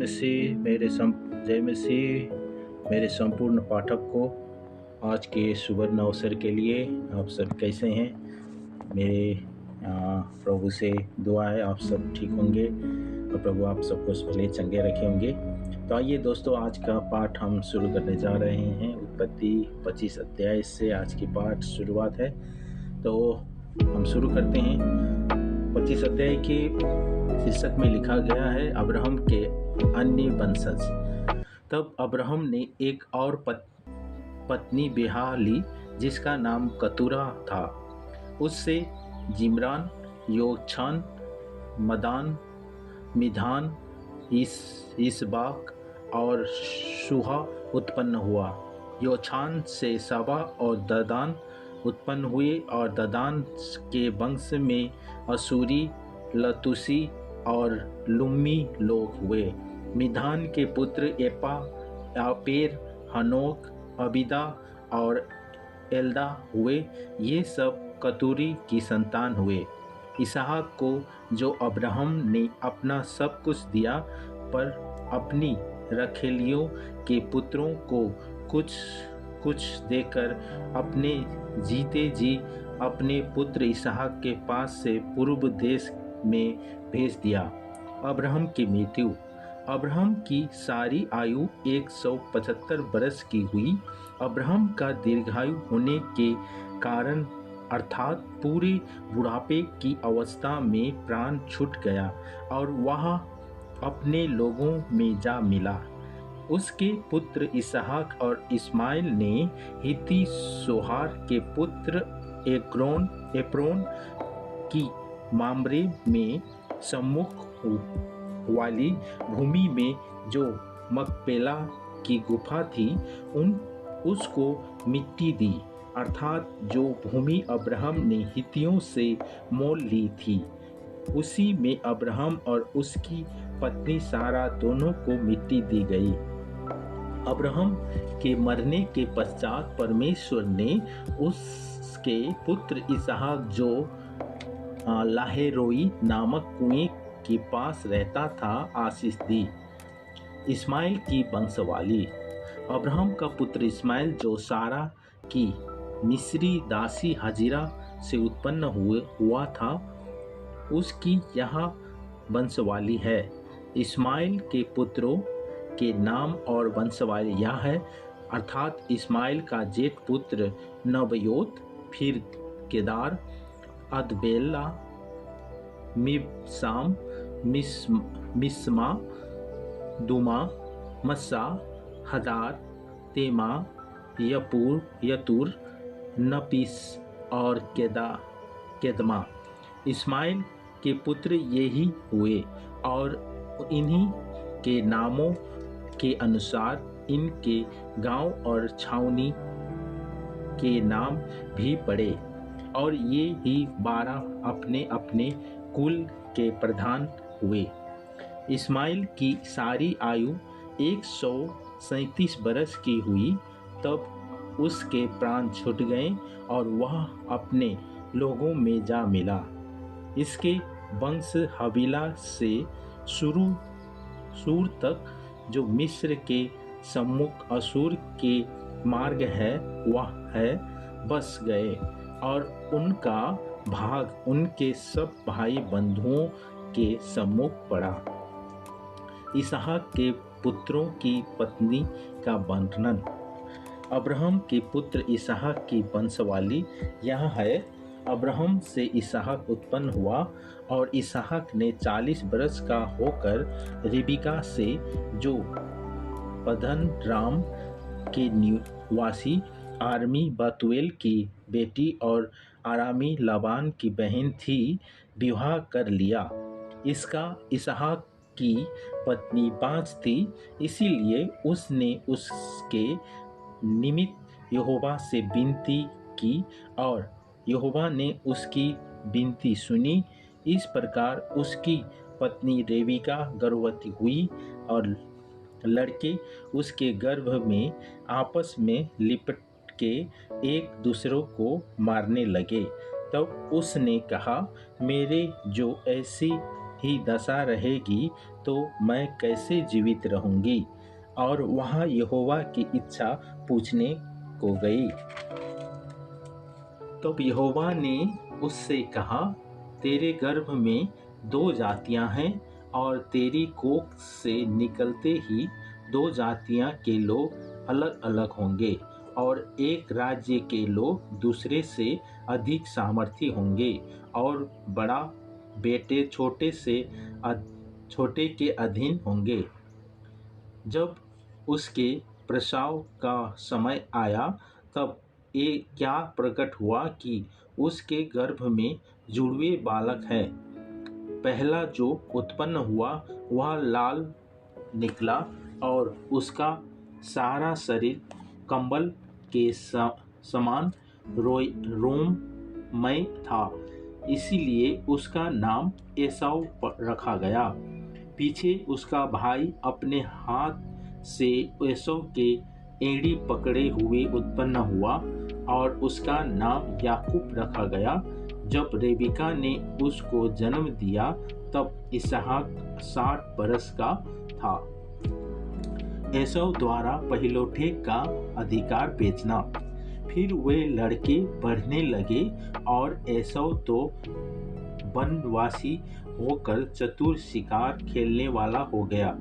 जय मसीह मेरे संपूर्ण पाठक को आज के सुवर्ण अवसर के लिए आप सब कैसे हैं। मेरे प्रभु से दुआ है आप सब ठीक होंगे और प्रभु आप सबको भले चंगे रखे होंगे। तो आइए दोस्तों, आज का पाठ हम शुरू करने जा रहे हैं। उत्पत्ति 25 अध्याय से आज की पाठ शुरुआत है, तो हम शुरू करते हैं। 25 अध्याय के शीर्षक में लिखा गया है अब्राहम के अन्य वंशज। तब अब्राहम ने एक और पत्नी ब्याह ली जिसका नाम कतूरा था। उससे जिम्रान, योक्षान, मदान, मिधान, इसबाक और शुहा उत्पन्न हुआ। योक्षान से सबा और ददान उत्पन्न हुए और ददान के वंश में असूरी, लतूसी और लुम्मी लोग हुए। मिधान के पुत्र एपा, आपेर, हनोक, अबीदा और एल्दा हुए। ये सब कतूरी की संतान हुए। इसहाक को जो अब्राहम ने अपना सब कुछ दिया, पर अपनी रखेलियों के पुत्रों को कुछ कुछ देकर अपने जीते जी अपने पुत्र इसहाक के पास से पूर्व देश में भेज दिया। अब्राहम की मृत्यु। अब्राहम की सारी आयु 175 वर्ष की हुई। अब्राहम का दीर्घायु होने के कारण अर्थात पूरे बुढ़ापे की अवस्था में प्राण छूट गया और वह अपने लोगों में जा मिला। उसके पुत्र इसहाक और इस्माइल ने हित्ती सोहार के पुत्र एप्रोन की मामरे में सम्मुख वाली भूमि में जो मकपेला की गुफा थी उसको मिट्टी दी, अर्थात जो भूमि अब्राहम ने हित्तियों से मोल ली थी। उसी में अब्राहम और उसकी पत्नी सारा दोनों को मिट्टी दी गई। अब्राहम के मरने के पश्चात परमेश्वर ने उसके पुत्र इसहाक जो लाहेरोई नामक कुएं के पास रहता था आशीष दी। इस्माइल की वंशवाली। अब्राहम का पुत्र इस्माइल जो सारा की मिस्री दासी हजीरा से उत्पन्न हुआ था, उसकी यहाँ वंशवाली है। इस्माइल के पुत्रों के नाम और वंशवाली यह है, अर्थात इस्माइल का जेठ पुत्र नबयोत, फिर केदार, अदबेला, मिबसाम, मिस्मा, दुमा, मस्सा, हदार, तेमा, यतूर, नपीस और केदमा। इस्माइल के पुत्र ये ही हुए और इन्हीं के नामों के अनुसार इनके गांव और छावनी के नाम भी पड़े, और ये ही 12 अपने अपने कुल के प्रधान हुए। इस्माइल की सारी आयु 137 वर्ष की हुई, तब उसके प्राण छूट गए और वह अपने लोगों में जा मिला। इसके वंश हबीला से सूर तक जो मिस्र के सम्मुख असूर के मार्ग है वह है बस गए, और उनका भाग उनके सब भाई बंधुओं के सम्मुख पड़ा। इसहाक के पुत्रों की पत्नी का वर्णन। अब्राहम के पुत्र इसहाक की वंशवाली यह है। अब्राहम से इसहाक उत्पन्न हुआ और इसहाक ने 40 वर्ष का होकर रिबिका से, जो पद्दन राम के निवासी आरामी बतूएल की बेटी और आरामी लाबान की बहन थी, विवाह कर लिया। इसहाक की पत्नी बाँझ थी, इसीलिए उसने उसके निमित्त यहोवा से विनती की और यहोवा ने उसकी विनती सुनी। इस प्रकार उसकी पत्नी रेबिका गर्भवती हुई और लड़के उसके गर्भ में आपस में लिपट के एक दूसरे को मारने लगे। तब उसने कहा, मेरे जो ऐसी ही दशा रहेगी तो मैं कैसे जीवित रहूंगी। और वहाँ यहोवा की इच्छा पूछने को गई। तब यहोवा ने उससे कहा, तेरे गर्भ में 2 जातियां हैं और तेरी कोख से निकलते ही 2 जातियां के लोग अलग अलग होंगे और एक राज्य के लोग दूसरे से अधिक सामर्थी होंगे और बड़ा बेटे छोटे के अधीन होंगे। जब उसके प्रसव का समय आया तब ये क्या प्रकट हुआ कि उसके गर्भ में जुड़वे बालक है। पहला जो उत्पन्न हुआ वह लाल निकला और उसका सारा शरीर कंबल के समान रोममय था, इसीलिए उसका नाम एसाव रखा गया। पीछे उसका भाई अपने हाथ से एसाव के एड़ी पकड़े हुए उत्पन्न हुआ और उसका नाम याकूब रखा गया। जब रेबिका ने उसको जन्म दिया तब इसहाक 60 बरस का था। एसाव द्वारा पहिलौठे का अधिकार बेचना। फिर वे लड़के बढ़ने लगे और एसाव तो वनवासी होकर चतुर शिकार खेलने वाला हो गया,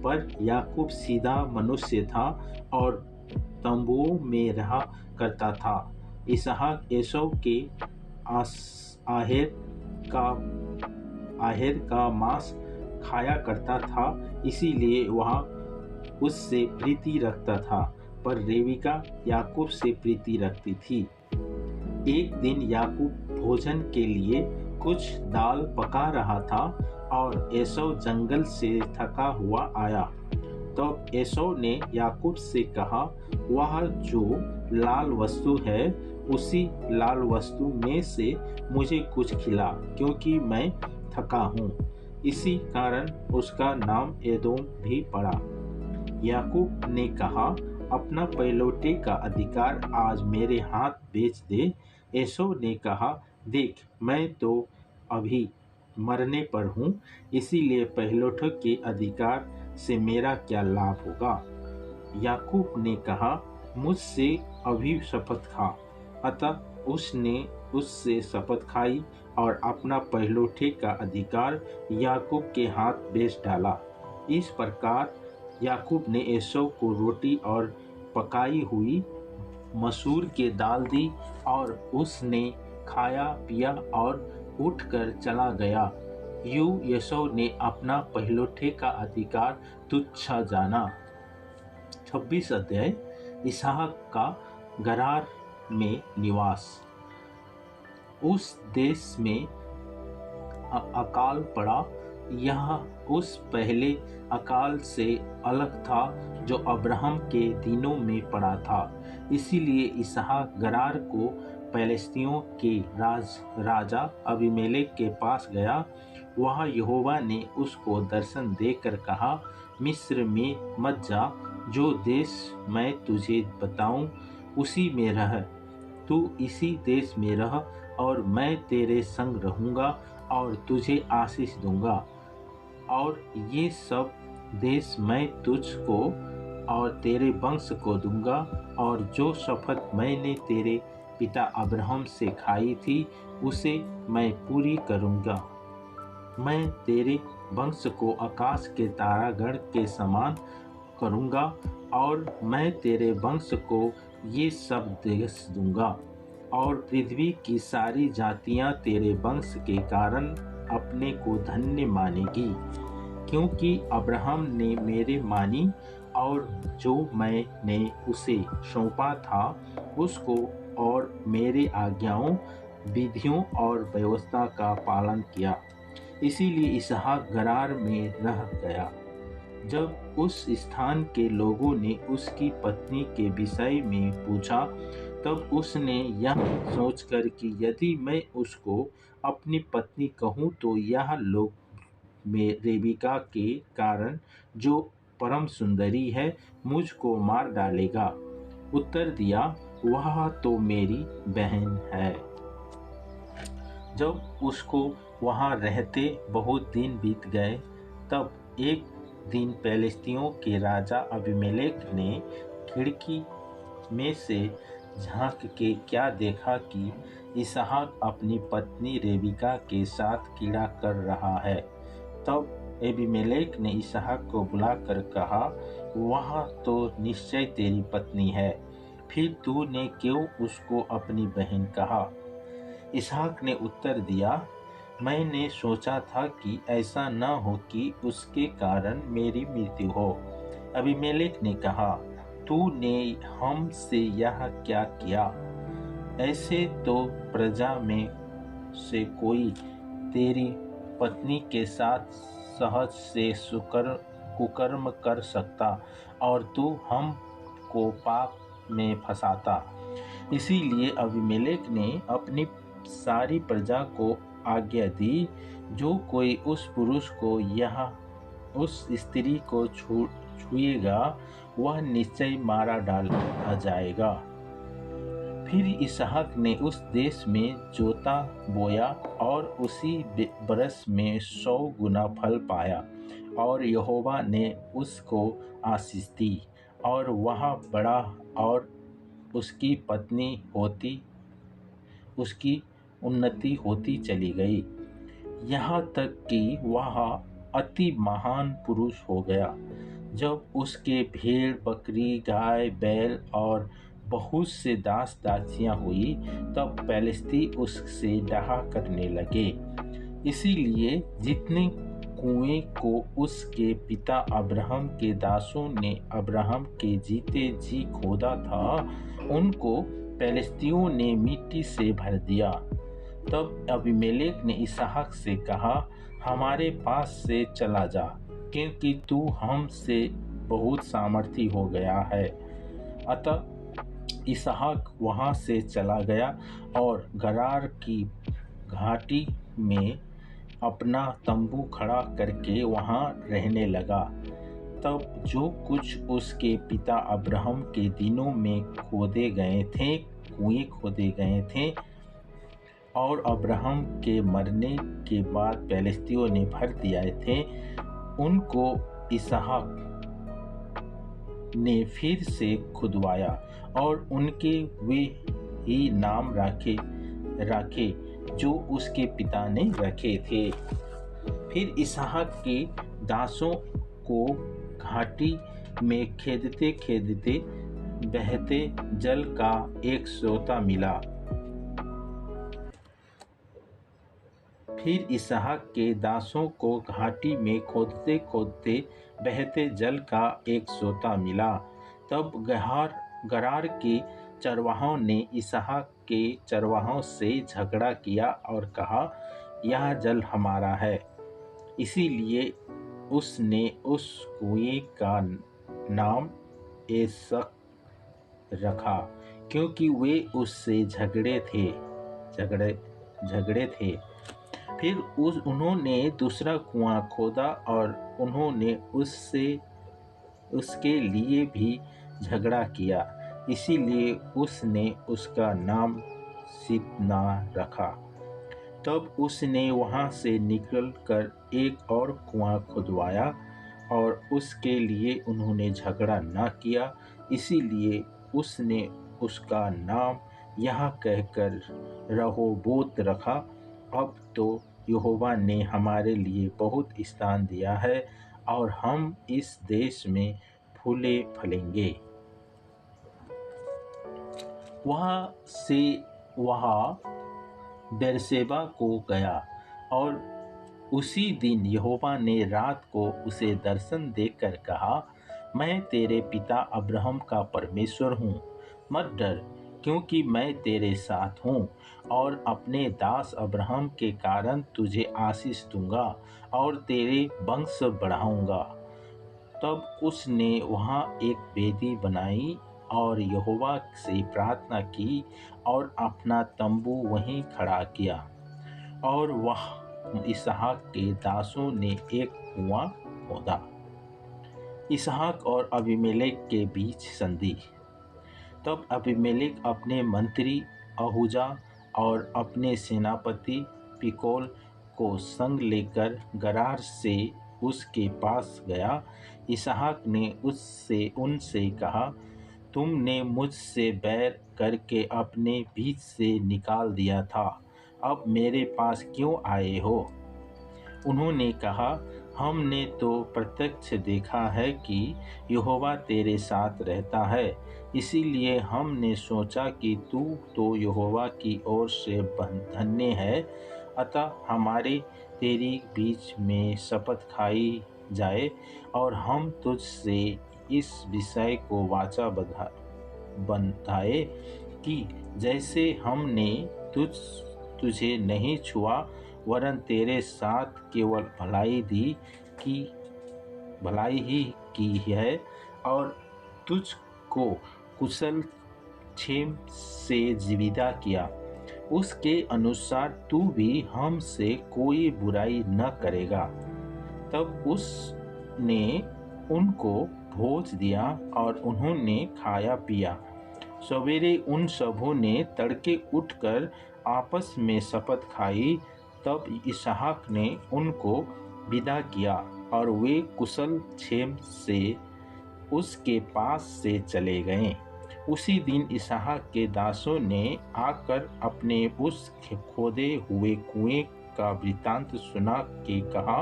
पर याकूब सीधा मनुष्य था और तंबुओं में रहा करता था। इसहाक एसाव के आहेर का मांस खाया करता था, इसीलिए वह उससे प्रीति रखता था, पर रेबिका याकूब से प्रीति रखती थी। एक दिन याकूब भोजन के लिए कुछ दाल पका रहा था और एसाव जंगल से थका हुआ आया। तब एसाव ने याकूब से कहा, वह जो लाल वस्तु है उसी लाल वस्तु में से मुझे कुछ खिला, क्योंकि मैं थका हूँ। इसी कारण उसका नाम एदोम भी पड़ा। याकूब ने कहा, अपना पहिलौठे का अधिकार आज मेरे हाथ बेच दे। एसाव ने कहा, देख, मैं तो अभी मरने पर हूँ, इसीलिए पहिलौठे के अधिकार से मेरा क्या लाभ होगा। याकूब ने कहा, मुझसे अभी शपथ खा। अतः उसने उससे शपथ खाई और अपना पहिलौठे का अधिकार याकूब के हाथ बेच डाला। इस प्रकार याकूब ने एसाव को रोटी और पकाई हुई मसूर की दाल दी और उसने खाया पिया और उठकर चला गया। यूं एसाव ने अपना पहिलौठे का अधिकार तुच्छ जाना। 26 अध्याय। इसहाक का गरार में निवास। उस देश में अकाल पड़ा। यह उस पहले अकाल से अलग था जो अब्राहम के दिनों में पड़ा था। इसीलिए इसहाक गरार को पलिश्तियों के राजा अबीमेलेक के पास गया। वहाँ यहोवा ने उसको दर्शन देकर कहा, मिस्र में मत जा, जो देश मैं तुझे बताऊं उसी में रह। तू इसी देश में रह और मैं तेरे संग रहूंगा और तुझे आशीष दूंगा। और ये सब देश मैं तुझको और तेरे वंश को दूंगा, और जो शपथ मैंने तेरे पिता अब्राहम से खाई थी उसे मैं पूरी करूंगा। मैं तेरे वंश को आकाश के तारागण के समान करूंगा और मैं तेरे वंश को ये सब देश दूंगा, और पृथ्वी की सारी जातियां तेरे वंश के कारण अपने को धन्य मानेगी, क्योंकि अब्राहम ने मेरे मानी और जो मैंने उसे सौंपा था उसको और मेरे आज्ञाओं, विधियों और व्यवस्था का पालन किया। इसीलिए इसहाक गरार में रह गया। जब उस स्थान के लोगों ने उसकी पत्नी के विषय में पूछा, तब उसने यह सोचकर कि यदि मैं उसको अपनी पत्नी कहूँ तो यह लोग रेबिका के कारण, जो परम सुंदरी है, मुझको मार डालेगा, उत्तर दिया, वह तो मेरी बहन है। जब उसको वहाँ रहते बहुत दिन बीत गए। तब एक दिन पेलिस्तियों के राजा अबीमेलेक ने खिड़की में से झांक के क्या देखा कि इसहाक अपनी पत्नी रेबिका के साथ कीड़ा कर रहा है। तब अबीमेलेक ने इसहाक को बुलाकर कहा, वह तो निश्चय तेरी पत्नी है, फिर तूने क्यों उसको अपनी बहन कहा? इसहाक ने उत्तर दिया, मैंने सोचा था कि ऐसा न हो कि उसके कारण मेरी मृत्यु हो। अबीमेलेक ने कहा, तूने हमसे यह क्या किया? ऐसे तो प्रजा में से कोई तेरी पत्नी के साथ सहज से कुकर्म कर सकता और तू हमको पाप में फंसाता। इसीलिए अबीमेलेक ने अपनी सारी प्रजा को आज्ञा दी, जो कोई उस पुरुष को या उस स्त्री को छुएगा वह निश्चय मारा डाला जाएगा। फिर इसहाक ने उस देश में जोता बोया और उसी बरस में 100 गुना फल पाया, और यहोवा ने उसको आशीष दी और वह बड़ा और उसकी पत्नी उसकी उन्नति होती चली गई, यहाँ तक कि वह अति महान पुरुष हो गया। जब उसके भेड़ बकरी गाय बैल और बहुत से दास दासियां हुई, तब पेलिस्ती उससे डहा करने लगे। इसीलिए जितने कुएं को उसके पिता अब्राहम के दासों ने अब्राहम के जीते जी खोदा था, उनको पेलिस्तियों ने मिट्टी से भर दिया। तब अबीमेलेक ने इसहाक से कहा, हमारे पास से चला जा, क्योंकि तू हमसे बहुत सामर्थी हो गया है। अतः इसहाक वहां से चला गया और गरार की घाटी में अपना तंबू खड़ा करके वहां रहने लगा। तब जो कुछ उसके पिता अब्राहम के दिनों में कुएं खोदे गए थे और अब्राहम के मरने के बाद पेलिस्तियों ने भर दिए थे, उनको इसहाक ने फिर से खुदवाया और उनके वे ही नाम रखे जो उसके पिता ने रखे थे। फिर इसहाक के दासों को घाटी में खेदते खेदते बहते जल का एक सोता मिला। फिर इसहाक के दासों को घाटी में खोदते खोदते बहते जल का एक सोता मिला। तब गरार के चरवाहों ने इसहाक के चरवाहों से झगड़ा किया और कहा, यह जल हमारा है। इसीलिए उसने उस कुएं का नाम एसक रखा, क्योंकि वे उससे झगड़े थे। फिर उन्होंने दूसरा कुआं खोदा और उन्होंने उसके लिए भी झगड़ा किया, इसीलिए उसने उसका नाम सितना रखा। तब उसने वहां से निकलकर एक और कुआं खुदवाया और उसके लिए उन्होंने झगड़ा न किया, इसीलिए उसने उसका नाम यह कहकर रहोबोत रखा, अब तो यहोवा ने हमारे लिए बहुत स्थान दिया है और हम इस देश में फूले फलेंगे। वहां से वह बेरशेबा को गया और उसी दिन यहोवा ने रात को उसे दर्शन देकर कहा, मैं तेरे पिता अब्राहम का परमेश्वर हूँ, मत डर, क्योंकि मैं तेरे साथ हूँ और अपने दास अब्राहम के कारण तुझे आशीष दूंगा और तेरे वंश बढ़ाऊंगा। तब उसने वहाँ एक वेदी बनाई और यहोवा से प्रार्थना की और अपना तंबू वहीं खड़ा किया। और वह इसहाक के दासों ने एक कुआं खोदा। इसहाक और अबीमेलेक के बीच संधि। तब अबीमेलेक अपने मंत्री अहुजा और अपने सेनापति पिकोल को संग लेकर गरार से उसके पास गया। इसहाक ने उनसे कहा, तुमने मुझसे बैर करके अपने बीच से निकाल दिया था, अब मेरे पास क्यों आए हो? उन्होंने कहा, हमने तो प्रत्यक्ष देखा है कि यहोवा तेरे साथ रहता है, इसीलिए हमने सोचा कि तू तो यहोवा की ओर से धन्य है। अतः हमारे तेरी बीच में शपथ खाई जाए और हम तुझसे इस विषय को वाचा बंधाए कि जैसे हमने तुझे नहीं छुआ वरन तेरे साथ केवल भलाई ही की है और तुझको कुशल क्षेम से विदा किया, उसके अनुसार तू भी हमसे कोई बुराई न करेगा। तब उसने उनको भोज दिया और उन्होंने खाया पिया। सवेरे उन सबों ने तड़के उठकर आपस में शपथ खाई। तब इसहाक ने उनको विदा किया और वे कुशल क्षेम से उसके पास से चले गए। उसी दिन इसहाक के दासों ने आकर अपने उस खोदे हुए कुएं का वृत्तांत सुना के कहा,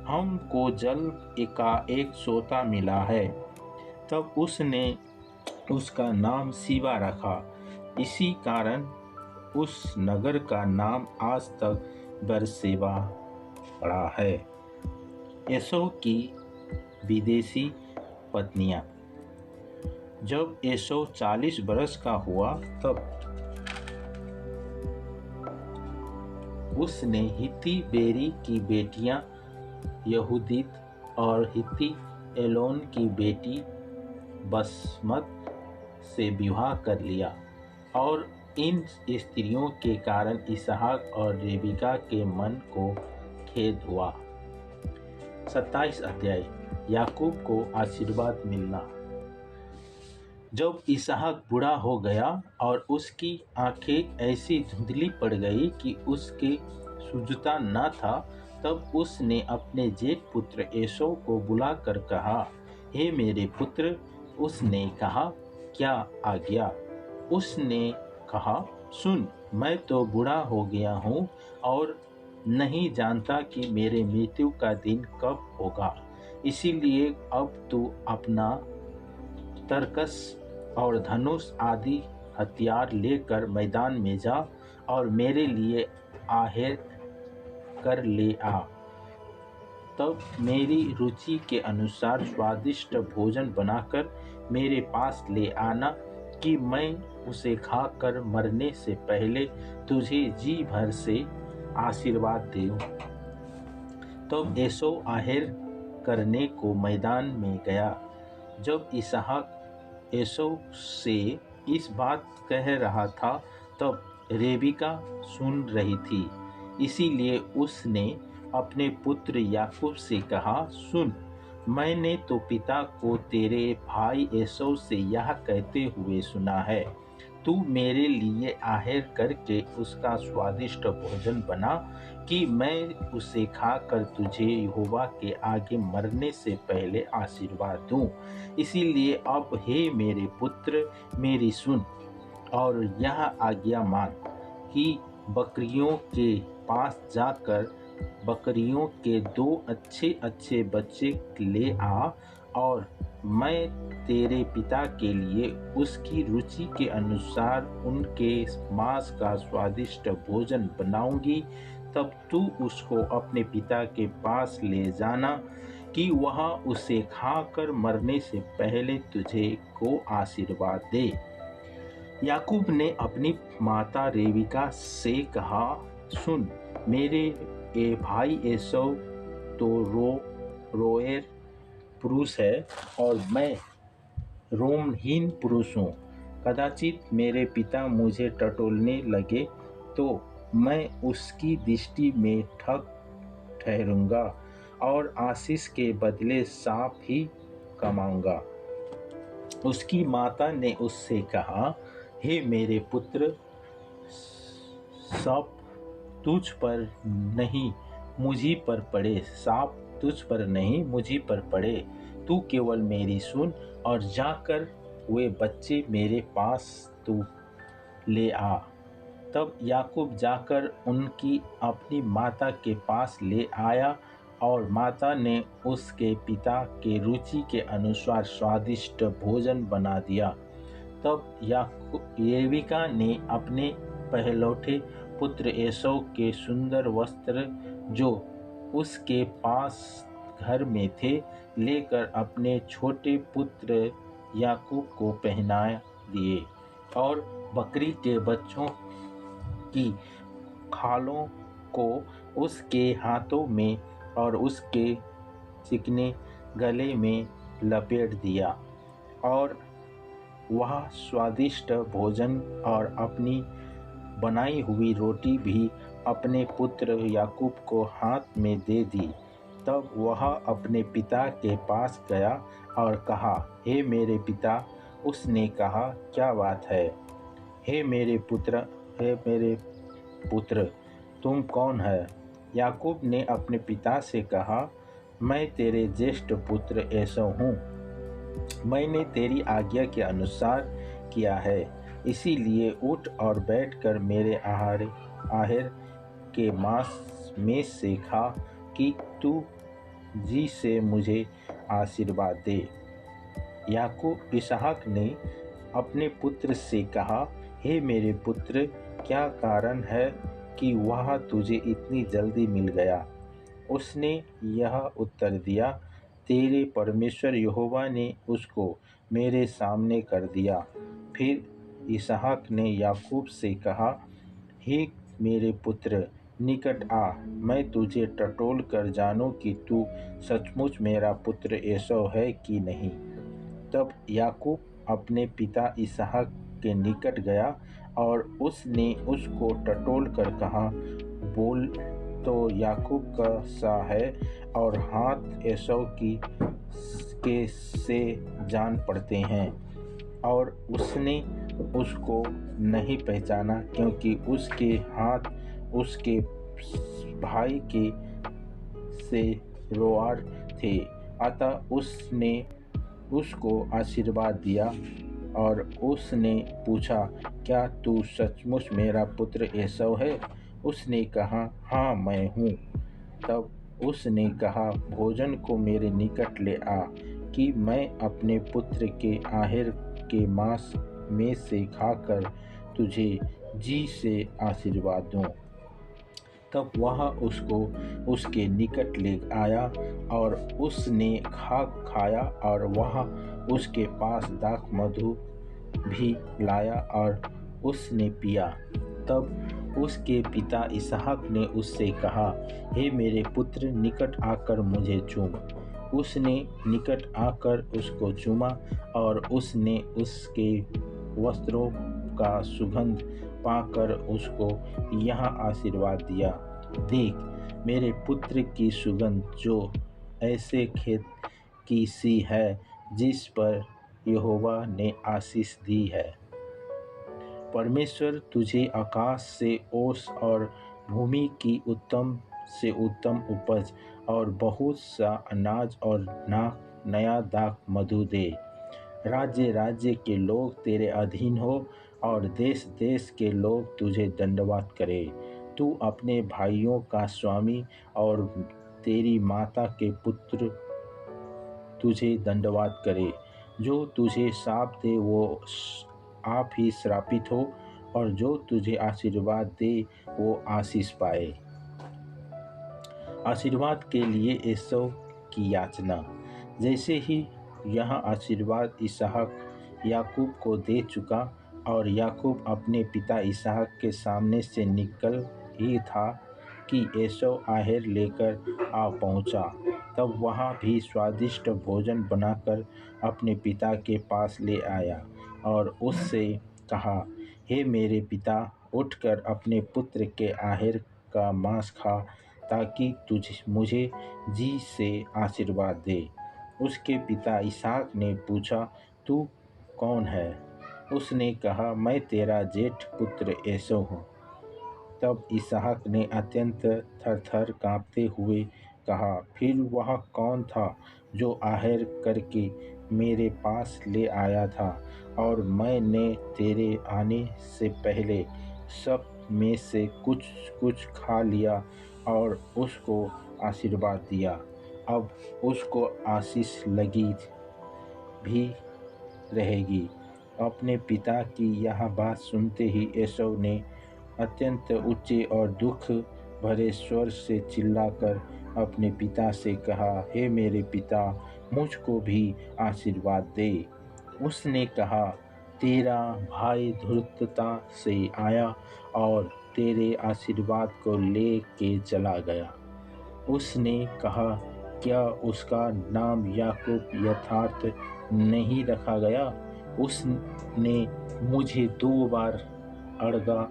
हमको जल का एक सोता मिला है। तब उसने उसका नाम सीबा रखा। इसी कारण उस नगर का नाम आज तक बेरशेबा पड़ा है। एसौ की विदेशी पत्नियां। जब एसौ 40 बरस का हुआ तब उसने हित्ती बेरी की बेटियां यहूदीत और हित्ती एलोन की बेटी बसमत से विवाह कर लिया और इन स्त्रियों के कारण इसहाक और रेबिका के मन को खेद हुआ। 27 अध्याय। याकूब को आशीर्वाद मिलना। जब इसहाक बूढ़ा हो गया और उसकी आंखें ऐसी धुंधली पड़ गई कि उसके सूझता न था, तब उसने अपने जेठ पुत्र एसौ को बुलाकर कहा, हे मेरे पुत्र। उसने कहा, क्या आज्ञा? उसने कहा, सुन, मैं तो बूढ़ा हो गया हूँ और नहीं जानता कि मेरे मृत्यु का दिन कब होगा, इसीलिए अब तू अपना तरकस और धनुष आदि हथियार लेकर मैदान में जा और मेरे लिए आहेर कर ले आ। तब मेरी रुचि के अनुसार स्वादिष्ट भोजन बनाकर मेरे पास ले आना कि मैं उसे खाकर मरने से पहले तुझे जी भर से आशीर्वाद दूं। तब एसौ आहेर करने को मैदान में गया। जब इसहाक एसौ से इस बात कह रहा था तब रेबिका सुन रही थी, इसीलिए उसने अपने पुत्र याकूब से कहा, सुन, मैंने तो पिता को तेरे भाई एसौ से यह कहते हुए सुना है, तू मेरे लिए आहेर करके उसका स्वादिष्ट भोजन बना कि मैं उसे खाकर तुझे यहोवा के आगे मरने से पहले आशीर्वाद दूं। इसीलिए अब हे मेरे पुत्र, मेरी सुन और यह आज्ञा मान कि बकरियों के पास जाकर बकरियों के 2 अच्छे बच्चे ले आ और मैं तेरे पिता के लिए उसकी रुचि के अनुसार उनके मांस का स्वादिष्ट भोजन बनाऊंगी। तब तू उसको अपने पिता के पास ले जाना कि वह उसे खाकर मरने से पहले तुझे को आशीर्वाद दे। याकूब ने अपनी माता रेबिका से कहा, सुन, मेरे भाई एसौ तो रोएर पुरुष है और मैं रोमहीन पुरुष हूँ। कदाचित मेरे पिता मुझे टटोलने लगे तो मैं उसकी दृष्टि में ठहरूंगा और आशीष के बदले शाप ही कमाऊंगा। उसकी माता ने उससे कहा, हे मेरे पुत्र, शाप तुझ पर नहीं मुझी पर पड़े, साप तुझ पर नहीं मुझी पर पड़े। तू केवल मेरी सुन और जाकर वे बच्चे मेरे पास तू ले आ। तब याकूब जाकर उनकी अपनी माता के पास ले आया और माता ने उसके पिता के रुचि के अनुसार स्वादिष्ट भोजन बना दिया। तब रेबिका ने अपने पहलौठे पुत्र एसौ के सुंदर वस्त्र जो उसके पास घर में थे लेकर अपने छोटे पुत्र याकूब को पहना दिए और बकरी के बच्चों की खालों को उसके हाथों में और उसके चिकने गले में लपेट दिया और वह स्वादिष्ट भोजन और अपनी बनाई हुई रोटी भी अपने पुत्र याकूब को हाथ में दे दी। तब वह अपने पिता के पास गया और कहा, हे मेरे पिता। उसने कहा, क्या बात है? हे मेरे पुत्र, तुम कौन है? याकूब ने अपने पिता से कहा, मैं तेरे ज्येष्ठ पुत्र एसौ हूँ। मैंने तेरी आज्ञा के अनुसार किया है, इसीलिए उठ और बैठकर मेरे आहर के मांस में से खा कि तू जी से मुझे आशीर्वाद दे। याकूब इसहाक ने अपने पुत्र से कहा, हे मेरे पुत्र, क्या कारण है कि वह तुझे इतनी जल्दी मिल गया? उसने यह उत्तर दिया, तेरे परमेश्वर यहोवा ने उसको मेरे सामने कर दिया। फिर इसहाक ने याकूब से कहा, हे मेरे पुत्र, निकट आ, मैं तुझे टटोल कर जानूं कि तू सचमुच मेरा पुत्र एसौ है कि नहीं। तब याकूब अपने पिता इसहाक के निकट गया और उसने उसको टटोल कर कहा, बोल तो याकूब का सा है और हाथ एसौ के से जान पड़ते हैं। और उसने उसको नहीं पहचाना क्योंकि उसके हाथ उसके भाई के से रोआर थे। अतः उसने उसको आशीर्वाद दिया और उसने पूछा, क्या तू सचमुच मेरा पुत्र एसौ है? उसने कहा, हाँ मैं हूँ। तब उसने कहा, भोजन को मेरे निकट ले आ कि मैं अपने पुत्र के आहर के मांस में से खाकर तुझे जी से आशीर्वाद दूँ। तब वह उसको उसके निकट ले आया और उसने खाया और वह उसके पास दाख मधु भी लाया और उसने पिया। तब उसके पिता इसहाक ने उससे कहा, हे मेरे पुत्र, निकट आकर मुझे चूम। उसने निकट आकर उसको चूमा और उसने उसके वस्त्रों का सुगंध पाकर उसको यह आशीर्वाद दिया, देख मेरे पुत्र की सुगंध जो ऐसे खेत की सी है जिस पर यहोवा ने आशीष दी है। परमेश्वर तुझे आकाश से ओस और भूमि की उत्तम से उत्तम उपज और बहुत सा अनाज और नया दाख मधु दे। राज्य राज्य के लोग तेरे अधीन हो और देश देश के लोग तुझे दंडवत करे। तू अपने भाइयों का स्वामी और तेरी माता के पुत्र तुझे दंडवत करे। जो तुझे शाप दे वो आप ही श्रापित हो और जो तुझे आशीर्वाद दे वो आशीष पाए। आशीर्वाद के लिए एसौ की याचना। जैसे ही यह आशीर्वाद इसहाक याकूब को दे चुका और याकूब अपने पिता इसहाक के सामने से निकल ही था कि एसौ आहर लेकर आ पहुंचा। तब वहाँ भी स्वादिष्ट भोजन बनाकर अपने पिता के पास ले आया और उससे कहा, हे मेरे पिता, उठकर अपने पुत्र के आहर का मांस खा ताकि मुझे जी से आशीर्वाद दे। उसके पिता इसहाक ने पूछा, तू कौन है? उसने कहा, मैं तेरा जेठ पुत्र एसौ हूँ। तब इसहाक ने अत्यंत थर-थर काँपते हुए कहा, फिर वह कौन था जो आहर करके मेरे पास ले आया था, और मैंने तेरे आने से पहले सब में से कुछ कुछ खा लिया और उसको आशीर्वाद दिया। अब उसको आशीष लगी भी रहेगी। अपने पिता की यह बात सुनते ही एसौ ने अत्यंत ऊंचे और दुख भरे स्वर से चिल्लाकर अपने पिता से कहा, हे मेरे पिता, मुझको भी आशीर्वाद दे। उसने कहा, तेरा भाई धूर्तता से आया और तेरे आशीर्वाद को ले के चला गया। उसने कहा, क्या उसका नाम याकूब यथार्थ नहीं रखा गया? उसने मुझे 2 बार अड़गा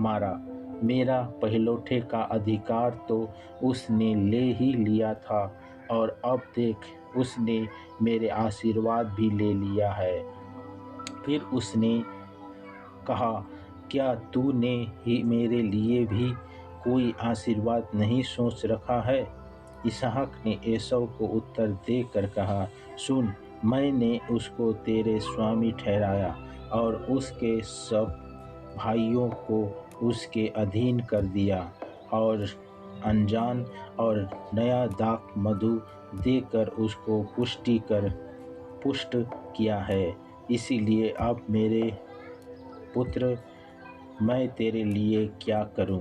मारा। मेरा पहलौठे का अधिकार तो उसने ले ही लिया था, और अब देख उसने मेरे आशीर्वाद भी ले लिया है। फिर उसने कहा, क्या तूने ही मेरे लिए भी कोई आशीर्वाद नहीं सोच रखा है? इसहाक ने एसौ को उत्तर देकर कहा, सुन, मैंने उसको तेरे स्वामी ठहराया और उसके सब भाइयों को उसके अधीन कर दिया, और अनजान और नया दाख मधु देकर उसको पुष्ट किया है। इसीलिए अब मेरे पुत्र, मैं तेरे लिए क्या करूं?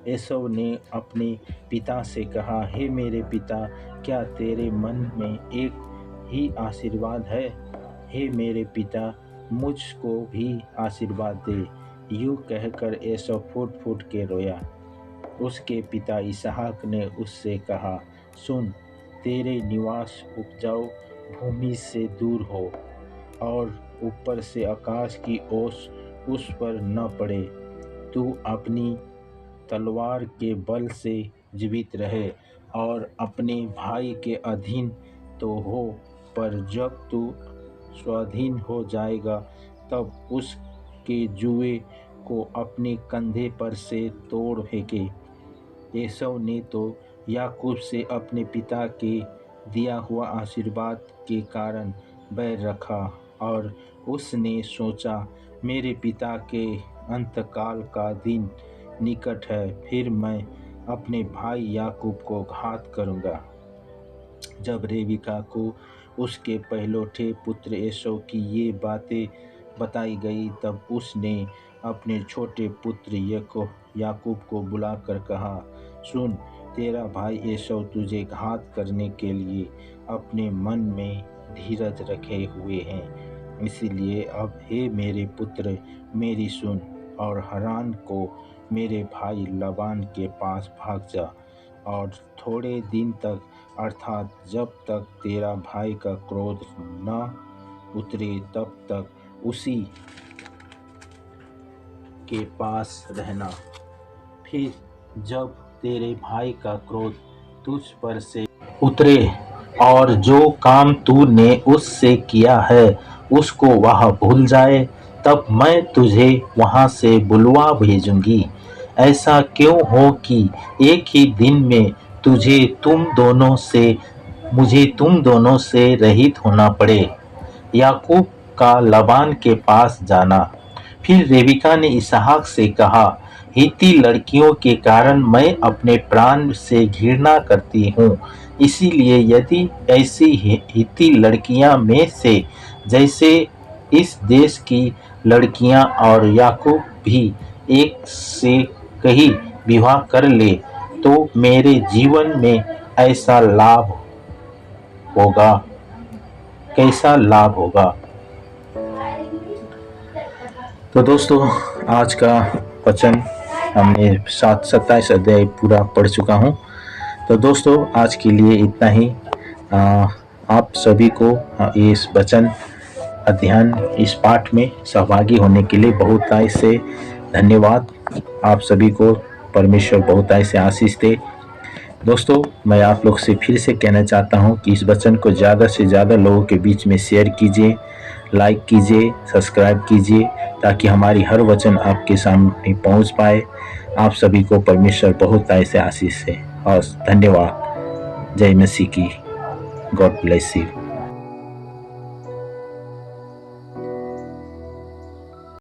एसौ ने अपने पिता से कहा, हे मेरे पिता, क्या तेरे मन में एक ही आशीर्वाद है? हे मेरे पिता, मुझको भी आशीर्वाद दे। यूँ कहकर एसौ फूट फूट के रोया। उसके पिता इसहाक ने उससे कहा, सुन, तेरे निवास उपजाऊ भूमि से दूर हो, और ऊपर से आकाश की ओस उस पर न पड़े। तू अपनी तलवार के बल से जीवित रहे और अपने भाई के अधीन तो हो, पर जब तू स्वाधीन हो जाएगा तब उसके जुए को अपने कंधे पर से तोड़ फेंके। एसौ ने तो याकूब से अपने पिता के दिया हुआ आशीर्वाद के कारण बैर रखा, और उसने सोचा, मेरे पिता के अंतकाल का दिन निकट है, फिर मैं अपने भाई याकूब को घात करूँगा। जब रेबिका को उसके पहलौठे पुत्र एसौ की ये बातें बताई गई, तब उसने अपने छोटे पुत्र याकूब को बुलाकर कहा, सुन, तेरा भाई एसौ तुझे घात करने के लिए अपने मन में धीरज रखे हुए हैं। इसीलिए अब हे मेरे पुत्र, मेरी सुन, और हरान को मेरे भाई लबान के पास भाग जा, और थोड़े दिन तक, अर्थात जब तक तेरा भाई का क्रोध न उतरे तब तक उसी के पास रहना। फिर जब तेरे भाई का क्रोध तुझ पर से उतरे और जो काम तूने उससे किया है उसको वह भूल जाए, तब मैं तुझे वहाँ से बुलवा भेजूंगी। ऐसा क्यों हो कि एक ही दिन में मुझे तुम दोनों से रहित होना पड़े। याकूब का लबान के पास जाना। फिर रेबिका ने इसहाक से कहा, हित्ती लड़कियों के कारण मैं अपने प्राण से घृणा करती हूँ, इसीलिए यदि ऐसी हित्ती लड़कियां में से, जैसे इस देश की लड़कियां, और याकूब भी एक से कहीं विवाह कर ले, तो मेरे जीवन में ऐसा लाभ होगा, कैसा लाभ होगा। तो दोस्तों, आज का वचन हमने 27 अध्याय पूरा पढ़ चुका हूँ। तो दोस्तों, आज के लिए इतना ही। आप सभी को इस वचन अध्ययन, इस पाठ में सहभागी होने के लिए बहुत से धन्यवाद। आप सभी को परमेश्वर बहुत से आशीष दे। दोस्तों, मैं आप लोग से फिर से कहना चाहता हूं कि इस वचन को ज़्यादा से ज़्यादा लोगों के बीच में शेयर कीजिए, लाइक कीजिए, सब्सक्राइब कीजिए, ताकि हमारी हर वचन आपके सामने पहुंच पाए। आप सभी को परमेश्वर बहुत ऐसे आशीष है और धन्यवाद। जय मसीह की। God bless you.